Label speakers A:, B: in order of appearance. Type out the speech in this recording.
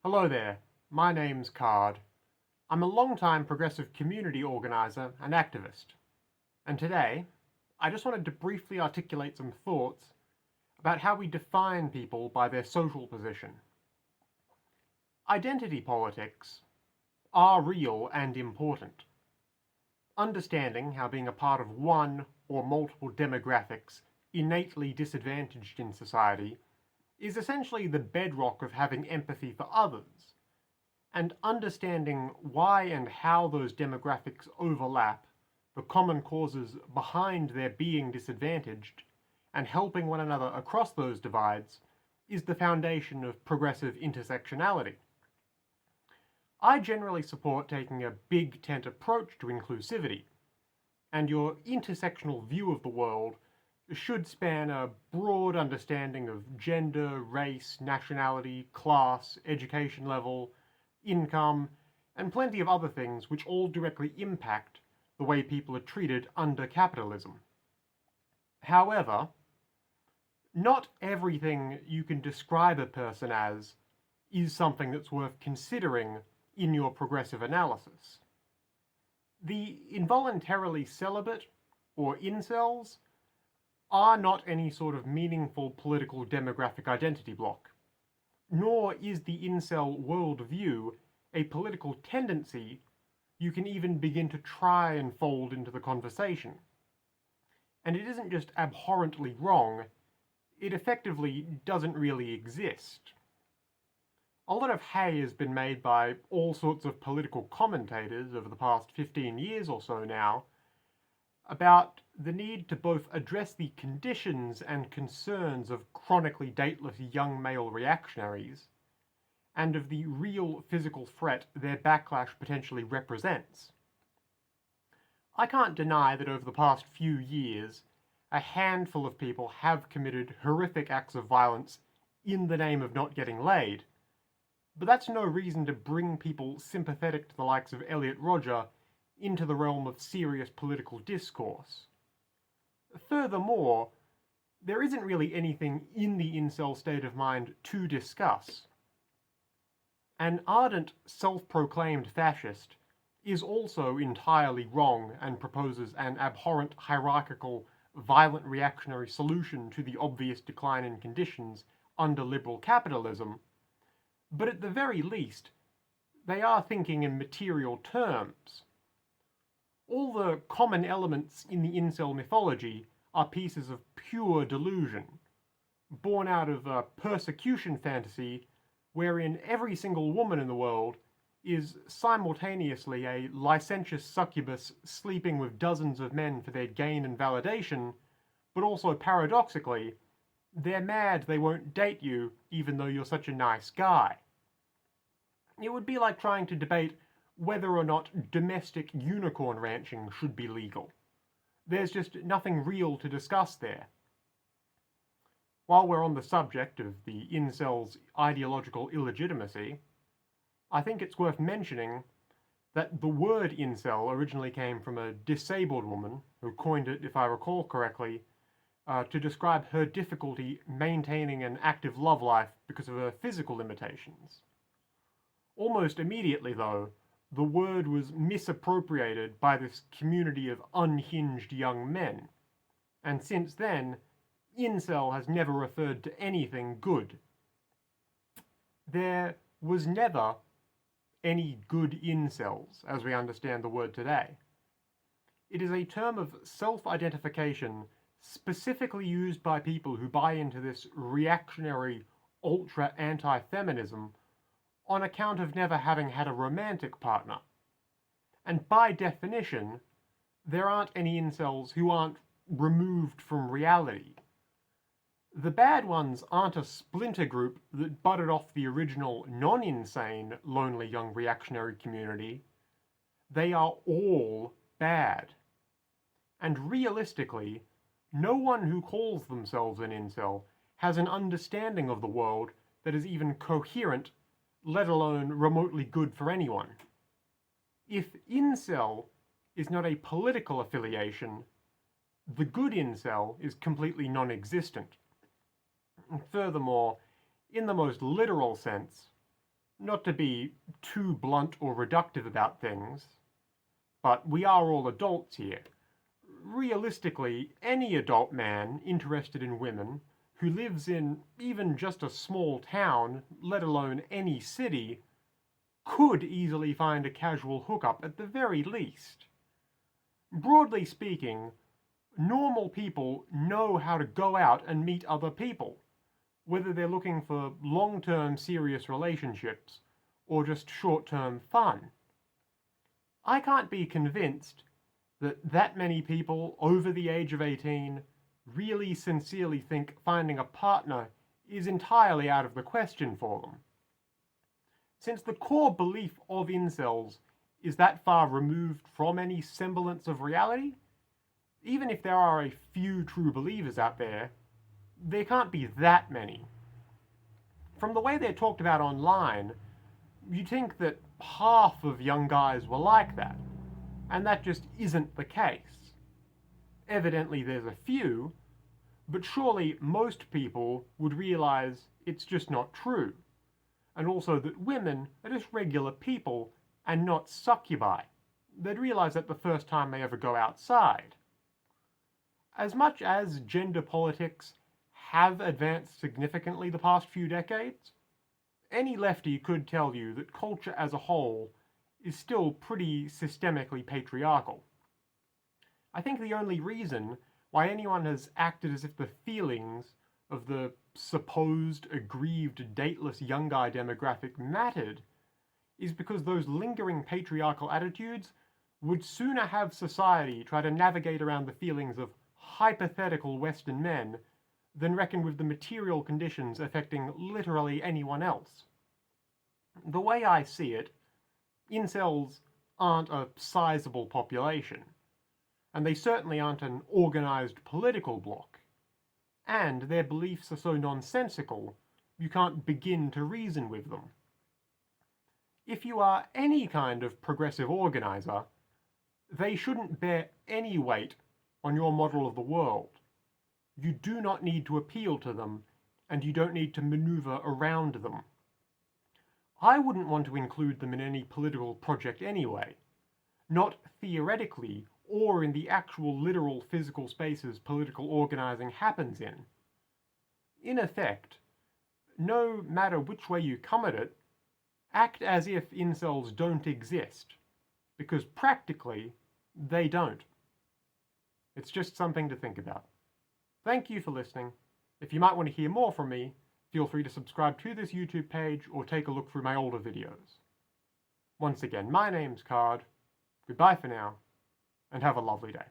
A: Hello there, my name's Card. I'm a long-time progressive community organizer and activist, and today I just wanted to briefly articulate some thoughts about how we define people by their social position. Identity politics are real and important. Understanding how being a part of one or multiple demographics innately disadvantaged in society is essentially the bedrock of having empathy for others, and understanding why and how those demographics overlap, the common causes behind their being disadvantaged, and helping one another across those divides is the foundation of progressive intersectionality. I generally support taking a big tent approach to inclusivity, and your intersectional view of the world should span a broad understanding of gender, race, nationality, class, education level, income, and plenty of other things which all directly impact the way people are treated under capitalism. However, not everything you can describe a person as is something that's worth considering in your progressive analysis. The involuntarily celibate, or incels, are not any sort of meaningful political demographic identity block, nor is the incel worldview a political tendency you can even begin to try and fold into the conversation. And it isn't just abhorrently wrong, it effectively doesn't really exist. A lot of hay has been made by all sorts of political commentators over the past 15 years or so now about the need to both address the conditions and concerns of chronically dateless young male reactionaries, and of the real physical threat their backlash potentially represents. I can't deny that over the past few years, a handful of people have committed horrific acts of violence in the name of not getting laid, but that's no reason to bring people sympathetic to the likes of Elliot Rodger into the realm of serious political discourse. Furthermore, there isn't really anything in the incel state of mind to discuss. An ardent, self-proclaimed fascist is also entirely wrong and proposes an abhorrent, hierarchical, violent reactionary solution to the obvious decline in conditions under liberal capitalism, but at the very least, they are thinking in material terms. All the common elements in the incel mythology are pieces of pure delusion, born out of a persecution fantasy wherein every single woman in the world is simultaneously a licentious succubus sleeping with dozens of men for their gain and validation, but also paradoxically, they're mad they won't date you even though you're such a nice guy. It would be like trying to debate whether or not domestic unicorn ranching should be legal. There's just nothing real to discuss there. While we're on the subject of the incel's ideological illegitimacy, I think it's worth mentioning that the word incel originally came from a disabled woman who coined it, if I recall correctly, to describe her difficulty maintaining an active love life because of her physical limitations. Almost immediately, though, the word was misappropriated by this community of unhinged young men, and since then, incel has never referred to anything good. There was never any good incels, as we understand the word today. It is a term of self-identification specifically used by people who buy into this reactionary, ultra-anti-feminism on account of never having had a romantic partner. And by definition, there aren't any incels who aren't removed from reality. The bad ones aren't a splinter group that butted off the original non-insane lonely young reactionary community. They are all bad. And realistically, no one who calls themselves an incel has an understanding of the world that is even coherent, let alone remotely good for anyone. If incel is not a political affiliation, the good incel is completely non-existent. And furthermore, in the most literal sense, Not to be too blunt or reductive about things, but we are all adults here. Realistically, any adult man interested in women who lives in even just a small town, let alone any city, could easily find a casual hookup at the very least. Broadly speaking, normal people know how to go out and meet other people, whether they're looking for long-term serious relationships or just short-term fun. I can't be convinced that many people over the age of 18 really sincerely think finding a partner is entirely out of the question for them. Since the core belief of incels is that far removed from any semblance of reality, even if there are a few true believers out there, there can't be that many. From the way they're talked about online, you'd think that half of young guys were like that, and that just isn't the case. Evidently there's a few, but surely most people would realize it's just not true, and also that women are just regular people and not succubi. They'd realize that the first time they ever go outside. As much as gender politics have advanced significantly the past few decades, any lefty could tell you that culture as a whole is still pretty systemically patriarchal. I think the only reason why anyone has acted as if the feelings of the supposed aggrieved, dateless young guy demographic mattered is because those lingering patriarchal attitudes would sooner have society try to navigate around the feelings of hypothetical Western men than reckon with the material conditions affecting literally anyone else. The way I see it, incels aren't a sizable population, and they certainly aren't an organized political bloc, and their beliefs are so nonsensical you can't begin to reason with them. If you are any kind of progressive organizer, they shouldn't bear any weight on your model of the world. You do not need to appeal to them, and you don't need to maneuver around them. I wouldn't want to include them in any political project anyway, not theoretically or in the actual literal physical spaces political organizing happens in. In effect, no matter which way you come at it, act as if incels don't exist, because practically they don't. It's just something to think about. Thank you for listening. If you might want to hear more from me, feel free to subscribe to this YouTube page or take a look through my older videos. Once again, my name's Card. Goodbye for now, and have a lovely day.